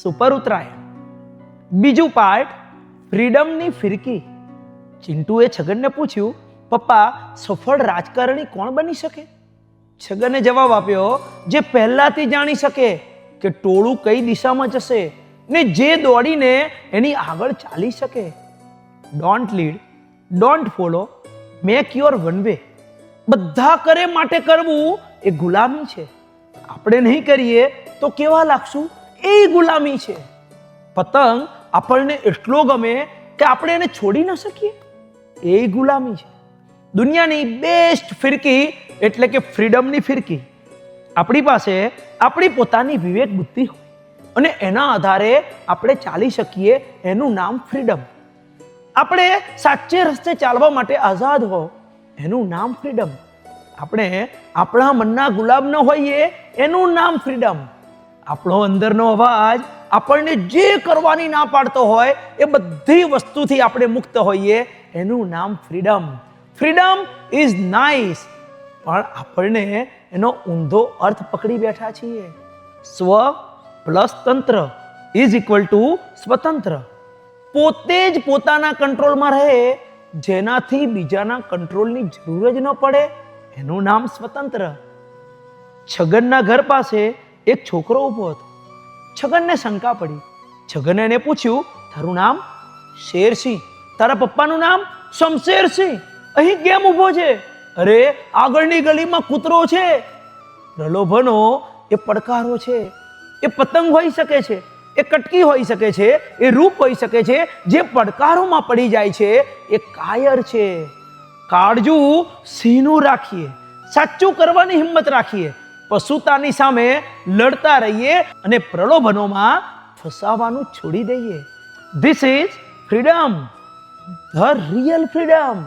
Super Uttarayan. બીજું part, ફ્રીડમની ફિરકી. ચિંટુએ છગનને પૂછ્યું, પપ્પા, સફળ રાજકારણી કોણ બની શકે? છગને જવાબ આપ્યો, જે પહેલાથી જાણી શકે કે ટોળું કઈ દિશામાં જશે ને જે દોડીને એની આગળ ચાલી શકે. Don't lead, don't follow, make your one way. બધા કરે માટે કરવું એ ગુલામી છે. આપણે નહીં કરીએ તો કેવા લાગશું, એ ગુલામી છે. પતંગ આપણને એટલો ગમે કે આપણે એને છોડી ન શકીએ, એ ગુલામી છે. દુનિયાની બેસ્ટ ફિરકી એટલે કે ફ્રીડમની ફિરકી. આપણી પાસે આપણી પોતાની વિવેક બુદ્ધિ હોય અને એના આધારે આપણે ચાલી શકીએ, એનું નામ ફ્રીડમ. આપણે સાચે રસ્તે ચાલવા માટે આઝાદ હો, એનું નામ ફ્રીડમ. આપણે આપણા મનના ગુલામ ન હોઈએ, એનું નામ ફ્રીડમ. આપણો અંદરનો અવાજ આપણને જે કરવાની ના પાડતો હોય એ બધી વસ્તુથી આપણે મુક્ત હોઈએ, એનું નામ ફ્રીડમ. ફ્રીડમ ઇઝ નાઇસ, પણ આપણને એનો ઊંધો અર્થ પકડી બેઠા છીએ. સ્વ પ્લસ તંત્ર ઇઝ ઇક્વલ ટુ સ્વતંત્ર. પોતે જ પોતાના કંટ્રોલમાં રહે, જેનાથી બીજાના કંટ્રોલની જરૂર જ ન પડે, એનું નામ સ્વતંત્ર. છગનના ઘર પાસે એક છોકરો ઊભો હતો. છગનને શંકા પડી. છગને એને પૂછ્યું, તારું નામ? શેરસિંહ. તારા પપ્પાનું નામ? શમશેરસિંહ. અહીં કેમ ઊભો છે? અરે, આગળની ગલીમાં કૂતરો છે. પ્રલોભનો એ પડકારો છે. એ પતંગ હોઈ શકે છે, એ કટકી હોઈ શકે છે, એ રૂપ હોઈ શકે છે. જે પડકારોમાં પડી જાય છે એ કાયર છે. કાળજું સિંહનું રાખીએ, સાચું કરવાની હિંમત રાખીએ, પશુતાની સામે લડતા રહીએ અને પ્રલોભનોમાં ફસાવાનું છોડી દઈએ. This is freedom, the real freedom.